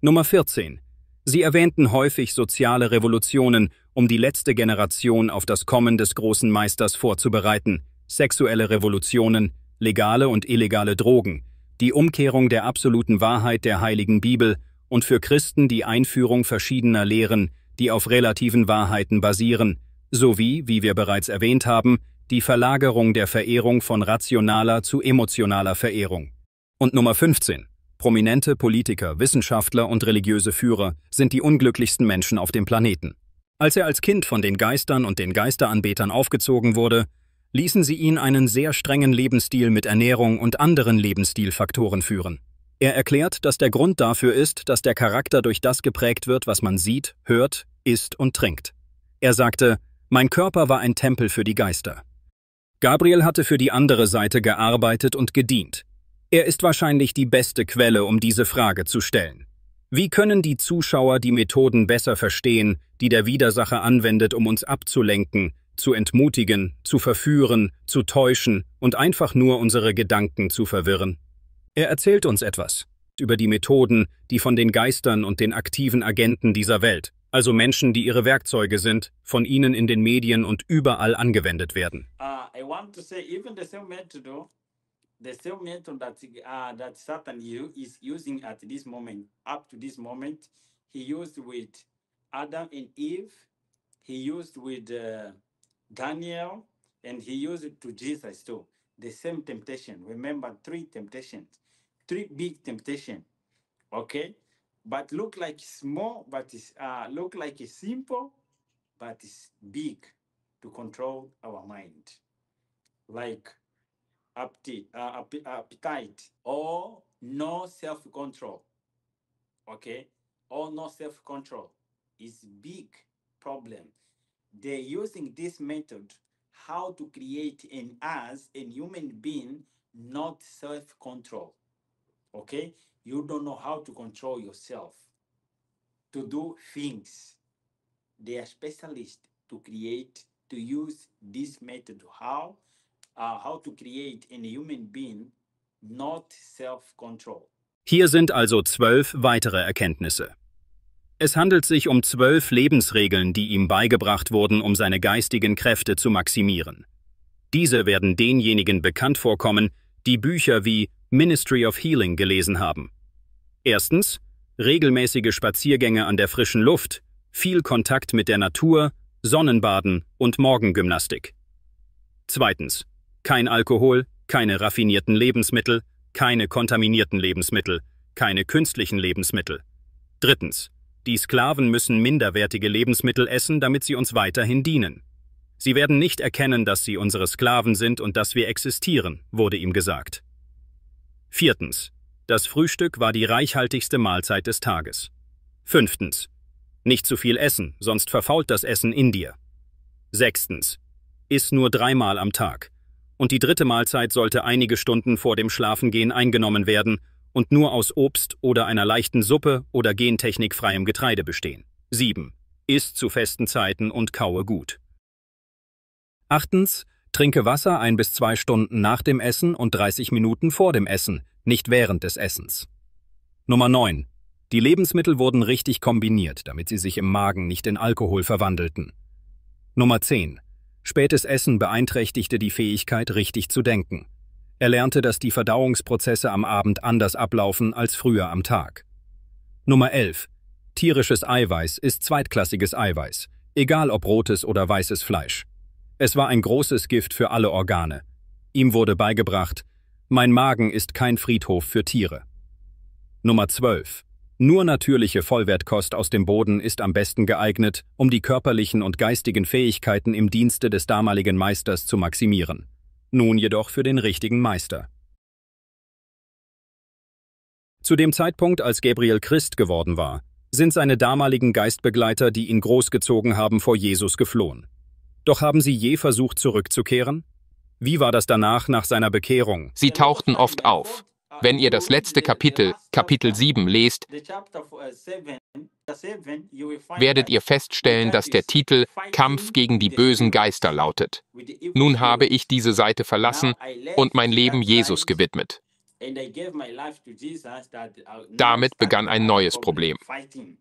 Nummer 14. Sie erwähnten häufig soziale Revolutionen, um die letzte Generation auf das Kommen des großen Meisters vorzubereiten, sexuelle Revolutionen, legale und illegale Drogen, die Umkehrung der absoluten Wahrheit der Heiligen Bibel und für Christen die Einführung verschiedener Lehren, die auf relativen Wahrheiten basieren, sowie, wie wir bereits erwähnt haben, die Verlagerung der Verehrung von rationaler zu emotionaler Verehrung. Und Nummer 15. Prominente Politiker, Wissenschaftler und religiöse Führer sind die unglücklichsten Menschen auf dem Planeten. Als er als Kind von den Geistern und den Geisteranbetern aufgezogen wurde, ließen sie ihn einen sehr strengen Lebensstil mit Ernährung und anderen Lebensstilfaktoren führen. Er erklärt, dass der Grund dafür ist, dass der Charakter durch das geprägt wird, was man sieht, hört, isst und trinkt. Er sagte, mein Körper war ein Tempel für die Geister. Gabriel hatte für die andere Seite gearbeitet und gedient. Er ist wahrscheinlich die beste Quelle, um diese Frage zu stellen. Wie können die Zuschauer die Methoden besser verstehen, die der Widersacher anwendet, um uns abzulenken, zu entmutigen, zu verführen, zu täuschen und einfach nur unsere Gedanken zu verwirren? Er erzählt uns etwas über die Methoden, die von den Geistern und den aktiven Agenten dieser Welt, also Menschen, die ihre Werkzeuge sind, von ihnen in den Medien und überall angewendet werden. I want to say even the same method that Satan is using at this moment, up to this moment, he used with Adam and Eve, he used with Daniel, and he used it to Jesus too. The same temptation. Remember, 3 temptations, 3 big temptations. Okay, but look like small, but it's look like it's simple, but it's big to control our mind, like appetite or no self-control. Okay, or no self-control is big problem. They're using this method how to create in us a human being not self-control. Okay, you don't know how to control yourself to do things. They are specialists to create, to use this method how to create in a human being not self-control. Hier sind also 12 weitere Erkenntnisse. Es handelt sich um 12 Lebensregeln, die ihm beigebracht wurden, um seine geistigen Kräfte zu maximieren. Diese werden denjenigen bekannt vorkommen, die Bücher wie Ministry of Healing gelesen haben. Erstens, regelmäßige Spaziergänge an der frischen Luft, viel Kontakt mit der Natur, Sonnenbaden und Morgengymnastik. Zweitens, kein Alkohol, keine raffinierten Lebensmittel, keine kontaminierten Lebensmittel, keine künstlichen Lebensmittel. Drittens, die Sklaven müssen minderwertige Lebensmittel essen, damit sie uns weiterhin dienen. Sie werden nicht erkennen, dass sie unsere Sklaven sind und dass wir existieren, wurde ihm gesagt. Viertens, das Frühstück war die reichhaltigste Mahlzeit des Tages. Fünftens, nicht zu viel essen, sonst verfault das Essen in dir. Sechstens, iss nur 3-mal am Tag. Und die 3. Mahlzeit sollte einige Stunden vor dem Schlafengehen eingenommen werden und nur aus Obst oder einer leichten Suppe oder gentechnikfreiem Getreide bestehen. 7. Iss zu festen Zeiten und kaue gut. Achtens, trinke Wasser 1 bis 2 Stunden nach dem Essen und 30 Minuten vor dem Essen, nicht während des Essens. Nummer 9. Die Lebensmittel wurden richtig kombiniert, damit sie sich im Magen nicht in Alkohol verwandelten. Nummer 10. Spätes Essen beeinträchtigte die Fähigkeit, richtig zu denken. Er lernte, dass die Verdauungsprozesse am Abend anders ablaufen als früher am Tag. Nummer 11. Tierisches Eiweiß ist zweitklassiges Eiweiß, egal ob rotes oder weißes Fleisch. Es war ein großes Gift für alle Organe. Ihm wurde beigebracht, mein Magen ist kein Friedhof für Tiere. Nummer 12. Nur natürliche Vollwertkost aus dem Boden ist am besten geeignet, um die körperlichen und geistigen Fähigkeiten im Dienste des damaligen Meisters zu maximieren. Nun jedoch für den richtigen Meister. Zu dem Zeitpunkt, als Gabriel Christ geworden war, sind seine damaligen Geistbegleiter, die ihn großgezogen haben, vor Jesus geflohen. Doch haben sie je versucht, zurückzukehren? Wie war das danach, nach seiner Bekehrung? Sie tauchten oft auf. Wenn ihr das letzte Kapitel, Kapitel 7, lest, werdet ihr feststellen, dass der Titel Kampf gegen die bösen Geister lautet. Nun habe ich diese Seite verlassen und mein Leben Jesus gewidmet. Damit begann ein neues Problem.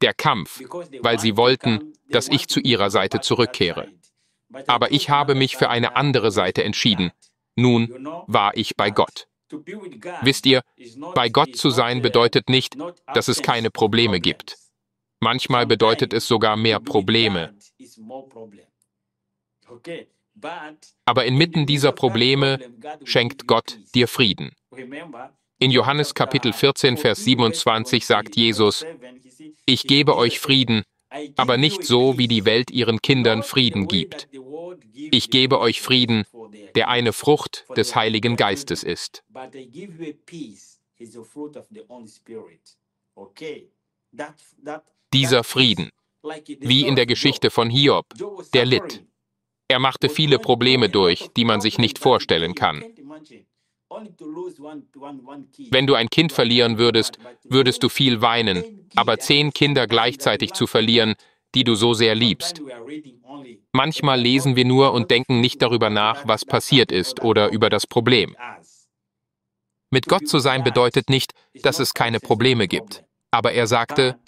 Der Kampf, weil sie wollten, dass ich zu ihrer Seite zurückkehre. Aber ich habe mich für eine andere Seite entschieden. Nun war ich bei Gott. Wisst ihr, bei Gott zu sein bedeutet nicht, dass es keine Probleme gibt. Manchmal bedeutet es sogar mehr Probleme. Aber inmitten dieser Probleme schenkt Gott dir Frieden. In Johannes Kapitel 14, Vers 27 sagt Jesus, ich gebe euch Frieden, aber nicht so, wie die Welt ihren Kindern Frieden gibt. Ich gebe euch Frieden, der eine Frucht des Heiligen Geistes ist. Dieser Frieden, wie in der Geschichte von Hiob, der litt. Er machte viele Probleme durch, die man sich nicht vorstellen kann. Wenn du ein Kind verlieren würdest, würdest du viel weinen, aber 10 Kinder gleichzeitig zu verlieren, die du so sehr liebst. Manchmal lesen wir nur und denken nicht darüber nach, was passiert ist oder über das Problem. Mit Gott zu sein bedeutet nicht, dass es keine Probleme gibt. Aber er sagte,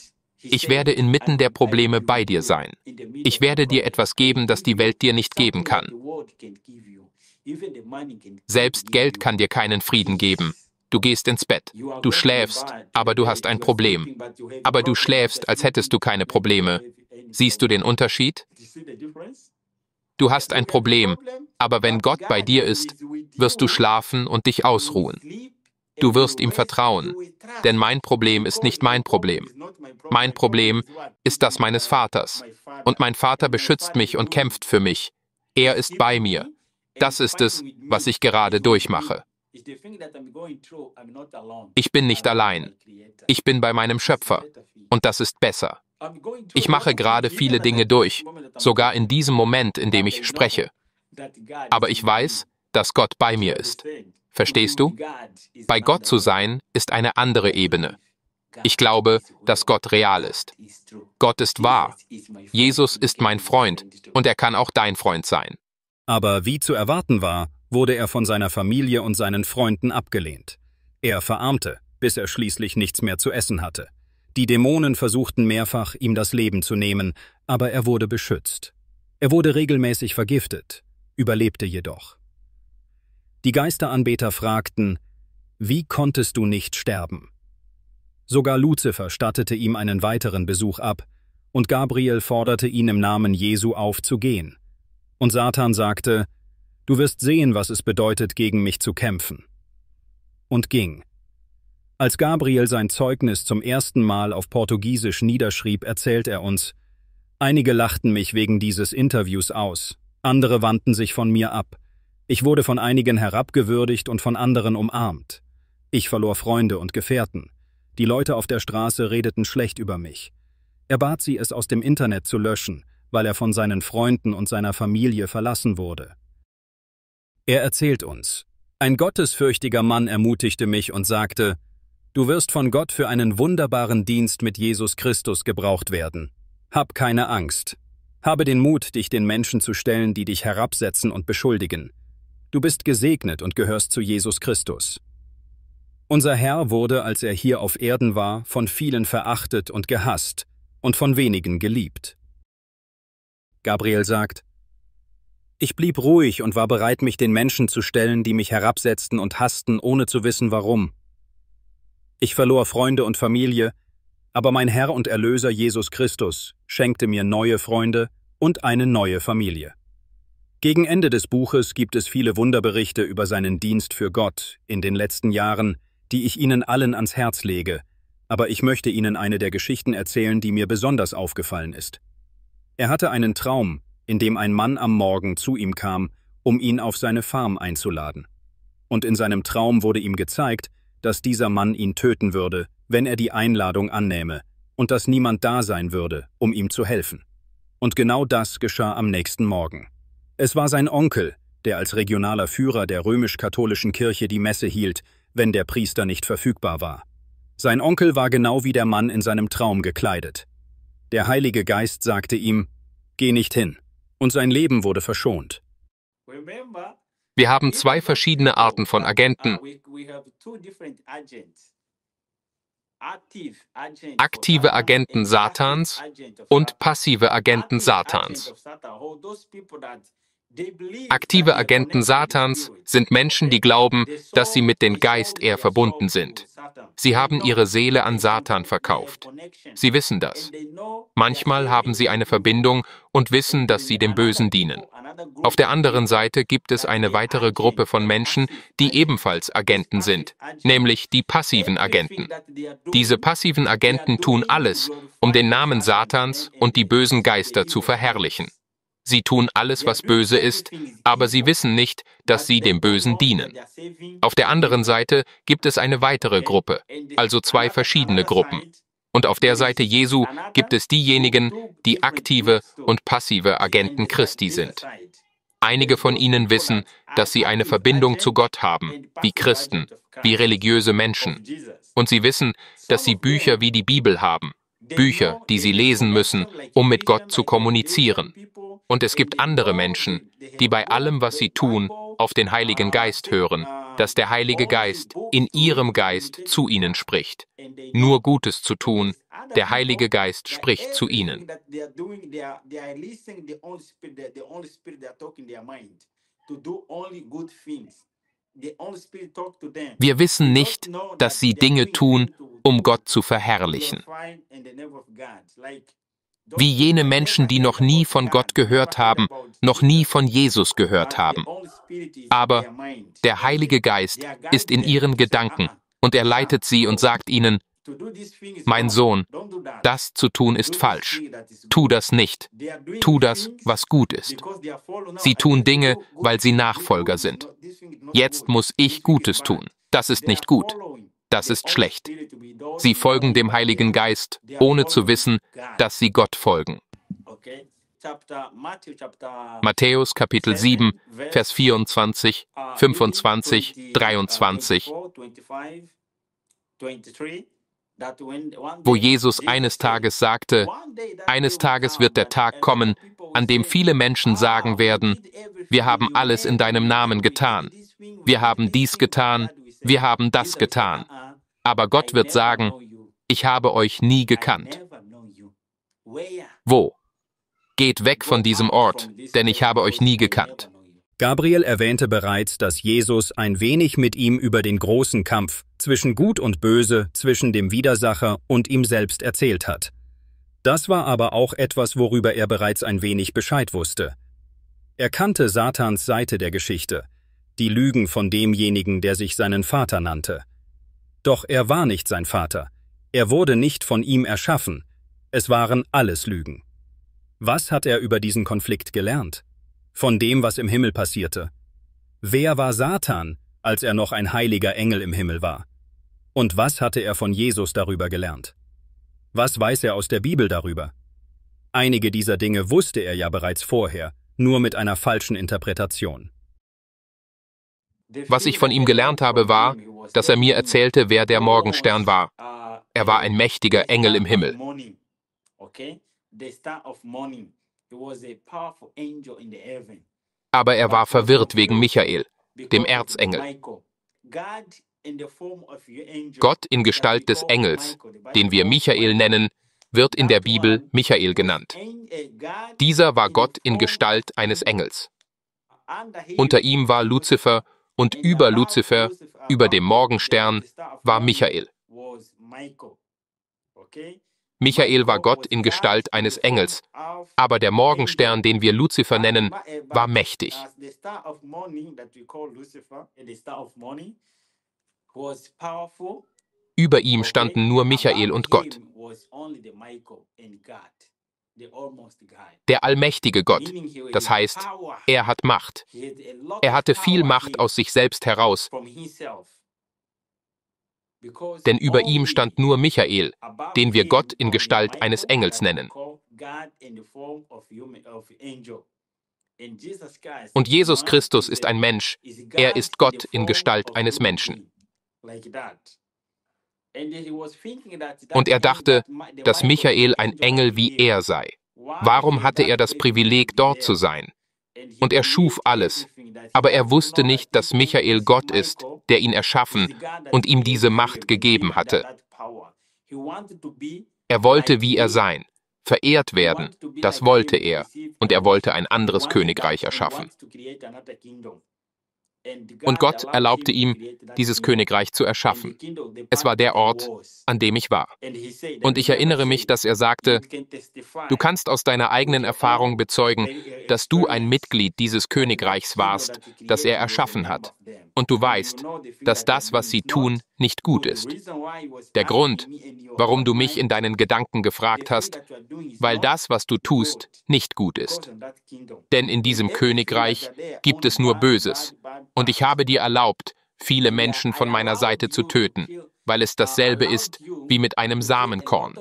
ich werde inmitten der Probleme bei dir sein. Ich werde dir etwas geben, das die Welt dir nicht geben kann. Selbst Geld kann dir keinen Frieden geben. Du gehst ins Bett, du schläfst, aber du hast ein Problem. Aber du schläfst, als hättest du keine Probleme. Siehst du den Unterschied? Du hast ein Problem, aber wenn Gott bei dir ist, wirst du schlafen und dich ausruhen. Du wirst ihm vertrauen, denn mein Problem ist nicht mein Problem. Mein Problem ist das meines Vaters. Und mein Vater beschützt mich und kämpft für mich. Er ist bei mir. Das ist es, was ich gerade durchmache. Ich bin nicht allein. Ich bin bei meinem Schöpfer. Und das ist besser. Ich mache gerade viele Dinge durch, sogar in diesem Moment, in dem ich spreche. Aber ich weiß, dass Gott bei mir ist. Verstehst du? Bei Gott zu sein, ist eine andere Ebene. Ich glaube, dass Gott real ist. Gott ist wahr. Jesus ist mein Freund und er kann auch dein Freund sein. Aber wie zu erwarten war, wurde er von seiner Familie und seinen Freunden abgelehnt. Er verarmte. bis er schließlich nichts mehr zu essen hatte. Die Dämonen versuchten mehrfach, ihm das Leben zu nehmen, aber er wurde beschützt. Er wurde regelmäßig vergiftet, überlebte jedoch. Die Geisteranbeter fragten: Wie konntest du nicht sterben? Sogar Luzifer stattete ihm einen weiteren Besuch ab, und Gabriel forderte ihn im Namen Jesu auf, zu gehen. Und Satan sagte: Du wirst sehen, was es bedeutet, gegen mich zu kämpfen. Und ging. Als Gabriel sein Zeugnis zum ersten Mal auf Portugiesisch niederschrieb, erzählt er uns: Einige lachten mich wegen dieses Interviews aus, andere wandten sich von mir ab. Ich wurde von einigen herabgewürdigt und von anderen umarmt. Ich verlor Freunde und Gefährten. Die Leute auf der Straße redeten schlecht über mich. Er bat sie, es aus dem Internet zu löschen, weil er von seinen Freunden und seiner Familie verlassen wurde. Er erzählt uns: Ein gottesfürchtiger Mann ermutigte mich und sagte: Du wirst von Gott für einen wunderbaren Dienst mit Jesus Christus gebraucht werden. Hab keine Angst. Habe den Mut, dich den Menschen zu stellen, die dich herabsetzen und beschuldigen. Du bist gesegnet und gehörst zu Jesus Christus. Unser Herr wurde, als er hier auf Erden war, von vielen verachtet und gehasst und von wenigen geliebt. Gabriel sagt: Ich blieb ruhig und war bereit, mich den Menschen zu stellen, die mich herabsetzten und hassten, ohne zu wissen, warum. Ich verlor Freunde und Familie, aber mein Herr und Erlöser Jesus Christus schenkte mir neue Freunde und eine neue Familie. Gegen Ende des Buches gibt es viele Wunderberichte über seinen Dienst für Gott in den letzten Jahren, die ich Ihnen allen ans Herz lege, aber ich möchte Ihnen eine der Geschichten erzählen, die mir besonders aufgefallen ist. Er hatte einen Traum, in dem ein Mann am Morgen zu ihm kam, um ihn auf seine Farm einzuladen. Und in seinem Traum wurde ihm gezeigt, dass dieser Mann ihn töten würde, wenn er die Einladung annähme, und dass niemand da sein würde, um ihm zu helfen. Und genau das geschah am nächsten Morgen. Es war sein Onkel, der als regionaler Führer der römisch-katholischen Kirche die Messe hielt, wenn der Priester nicht verfügbar war. Sein Onkel war genau wie der Mann in seinem Traum gekleidet. Der Heilige Geist sagte ihm: Geh nicht hin, und sein Leben wurde verschont. Wir haben zwei verschiedene Arten von Agenten. Aktive Agenten Satans und passive Agenten Satans. Aktive Agenten Satans sind Menschen, die glauben, dass sie mit dem Geist eher verbunden sind. Sie haben ihre Seele an Satan verkauft. Sie wissen das. Manchmal haben sie eine Verbindung und wissen, dass sie dem Bösen dienen. Auf der anderen Seite gibt es eine weitere Gruppe von Menschen, die ebenfalls Agenten sind, nämlich die passiven Agenten. Diese passiven Agenten tun alles, um den Namen Satans und die bösen Geister zu verherrlichen. Sie tun alles, was böse ist, aber sie wissen nicht, dass sie dem Bösen dienen. Auf der anderen Seite gibt es eine weitere Gruppe, also zwei verschiedene Gruppen. Und auf der Seite Jesu gibt es diejenigen, die aktive und passive Agenten Christi sind. Einige von ihnen wissen, dass sie eine Verbindung zu Gott haben, wie Christen, wie religiöse Menschen. Und sie wissen, dass sie Bücher wie die Bibel haben, Bücher, die sie lesen müssen, um mit Gott zu kommunizieren. Und es gibt andere Menschen, die bei allem, was sie tun, auf den Heiligen Geist hören, dass der Heilige Geist in ihrem Geist zu ihnen spricht. Nur Gutes zu tun, der Heilige Geist spricht zu ihnen. Wir wissen nicht, dass sie Dinge tun, um Gott zu verherrlichen. Wie jene Menschen, die noch nie von Gott gehört haben, noch nie von Jesus gehört haben. Aber der Heilige Geist ist in ihren Gedanken und er leitet sie und sagt ihnen: Mein Sohn, das zu tun ist falsch. Tu das nicht. Tu das, was gut ist. Sie tun Dinge, weil sie Nachfolger sind. Jetzt muss ich Gutes tun. Das ist nicht gut. Das ist schlecht. Sie folgen dem Heiligen Geist, ohne zu wissen, dass sie Gott folgen. Matthäus Kapitel 7, Vers 24, 25, 23, wo Jesus eines Tages sagte: Eines Tages wird der Tag kommen, an dem viele Menschen sagen werden: Wir haben alles in deinem Namen getan. Wir haben dies getan, wir haben das getan. Aber Gott wird sagen, ich habe euch nie gekannt. Wo? Geht weg von diesem Ort, denn ich habe euch nie gekannt. Gabriel erwähnte bereits, dass Jesus ein wenig mit ihm über den großen Kampf zwischen Gut und Böse, zwischen dem Widersacher und ihm selbst erzählt hat. Das war aber auch etwas, worüber er bereits ein wenig Bescheid wusste. Er kannte Satans Seite der Geschichte, die Lügen von demjenigen, der sich seinen Vater nannte. Doch er war nicht sein Vater. Er wurde nicht von ihm erschaffen. Es waren alles Lügen. Was hat er über diesen Konflikt gelernt? Von dem, was im Himmel passierte. Wer war Satan, als er noch ein heiliger Engel im Himmel war? Und was hatte er von Jesus darüber gelernt? Was weiß er aus der Bibel darüber? Einige dieser Dinge wusste er ja bereits vorher, nur mit einer falschen Interpretation. Was ich von ihm gelernt habe, war, dass er mir erzählte, wer der Morgenstern war. Er war ein mächtiger Engel im Himmel. Aber er war verwirrt wegen Michael, dem Erzengel. Gott in Gestalt des Engels, den wir Michael nennen, wird in der Bibel Michael genannt. Dieser war Gott in Gestalt eines Engels. Unter ihm war Luzifer und über Luzifer, über dem Morgenstern, war Michael. Michael war Gott in Gestalt eines Engels, aber der Morgenstern, den wir Luzifer nennen, war mächtig. Über ihm standen nur Michael und Gott. Der allmächtige Gott, das heißt, er hat Macht. Er hatte viel Macht aus sich selbst heraus, denn über ihm stand nur Michael, den wir Gott in Gestalt eines Engels nennen. Und Jesus Christus ist ein Mensch, er ist Gott in Gestalt eines Menschen. Und er dachte, dass Michael ein Engel wie er sei. Warum hatte er das Privileg, dort zu sein? Und er schuf alles, aber er wusste nicht, dass Michael Gott ist, der ihn erschaffen und ihm diese Macht gegeben hatte. Er wollte wie er sein, verehrt werden, das wollte er, und er wollte ein anderes Königreich erschaffen. Und Gott erlaubte ihm, dieses Königreich zu erschaffen. Es war der Ort, an dem ich war. Und ich erinnere mich, dass er sagte, du kannst aus deiner eigenen Erfahrung bezeugen, dass du ein Mitglied dieses Königreichs warst, das er erschaffen hat. Und du weißt, dass das, was sie tun, nicht gut ist. Der Grund, warum du mich in deinen Gedanken gefragt hast, weil das, was du tust, nicht gut ist. Denn in diesem Königreich gibt es nur Böses. Und ich habe dir erlaubt, viele Menschen von meiner Seite zu töten, weil es dasselbe ist wie mit einem Samenkorn.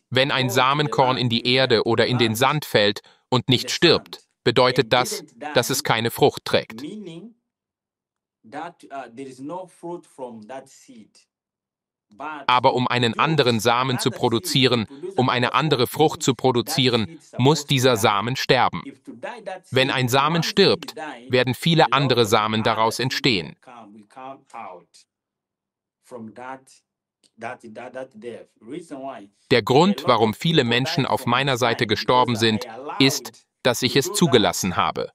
Wenn ein Samenkorn in die Erde oder in den Sand fällt und nicht stirbt, bedeutet das, dass es keine Frucht trägt. Aber um einen anderen Samen zu produzieren, um eine andere Frucht zu produzieren, muss dieser Samen sterben. Wenn ein Samen stirbt, werden viele andere Samen daraus entstehen. Der Grund, warum viele Menschen auf meiner Seite gestorben sind, ist, dass ich es zugelassen habe.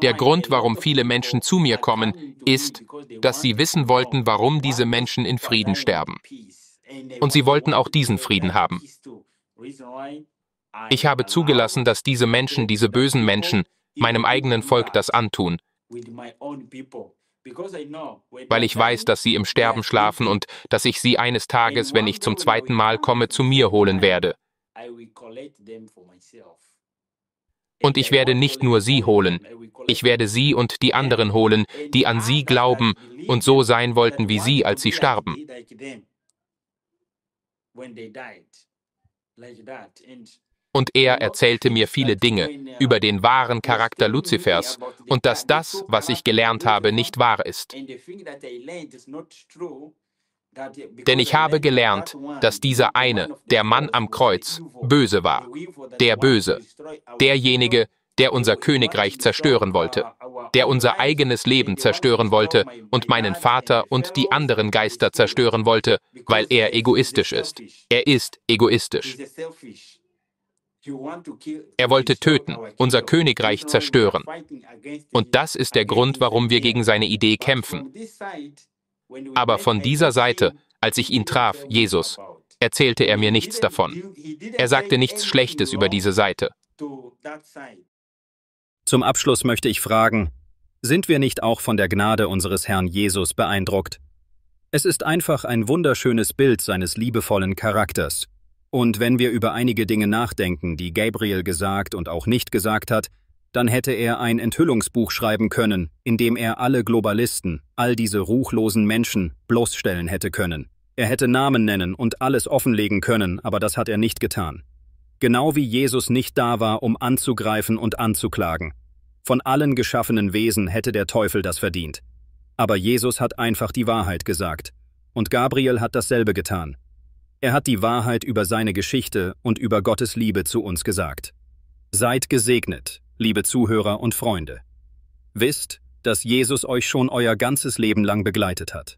Der Grund, warum viele Menschen zu mir kommen, ist, dass sie wissen wollten, warum diese Menschen in Frieden sterben. Und sie wollten auch diesen Frieden haben. Ich habe zugelassen, dass diese Menschen, diese bösen Menschen, meinem eigenen Volk das antun, weil ich weiß, dass sie im Sterben schlafen und dass ich sie eines Tages, wenn ich zum zweiten Mal komme, zu mir holen werde. Und ich werde nicht nur sie holen, ich werde sie und die anderen holen, die an sie glauben und so sein wollten wie sie, als sie starben. Und er erzählte mir viele Dinge über den wahren Charakter Luzifers und dass das, was ich gelernt habe, nicht wahr ist. Denn ich habe gelernt, dass dieser eine, der Mann am Kreuz, böse war. Der Böse. Derjenige, der unser Königreich zerstören wollte, der unser eigenes Leben zerstören wollte und meinen Vater und die anderen Geister zerstören wollte, weil er egoistisch ist. Er ist egoistisch. Er wollte töten, unser Königreich zerstören. Und das ist der Grund, warum wir gegen seine Idee kämpfen. Aber von dieser Seite, als ich ihn traf, Jesus, erzählte er mir nichts davon. Er sagte nichts Schlechtes über diese Seite. Zum Abschluss möchte ich fragen, sind wir nicht auch von der Gnade unseres Herrn Jesus beeindruckt? Es ist einfach ein wunderschönes Bild seines liebevollen Charakters. Und wenn wir über einige Dinge nachdenken, die Gabriel gesagt und auch nicht gesagt hat, dann hätte er ein Enthüllungsbuch schreiben können, in dem er alle Globalisten, all diese ruchlosen Menschen bloßstellen hätte können. Er hätte Namen nennen und alles offenlegen können, aber das hat er nicht getan. Genau wie Jesus nicht da war, um anzugreifen und anzuklagen. Von allen geschaffenen Wesen hätte der Teufel das verdient. Aber Jesus hat einfach die Wahrheit gesagt. Und Gabriel hat dasselbe getan. Er hat die Wahrheit über seine Geschichte und über Gottes Liebe zu uns gesagt. Seid gesegnet, liebe Zuhörer und Freunde. Wisst, dass Jesus euch schon euer ganzes Leben lang begleitet hat.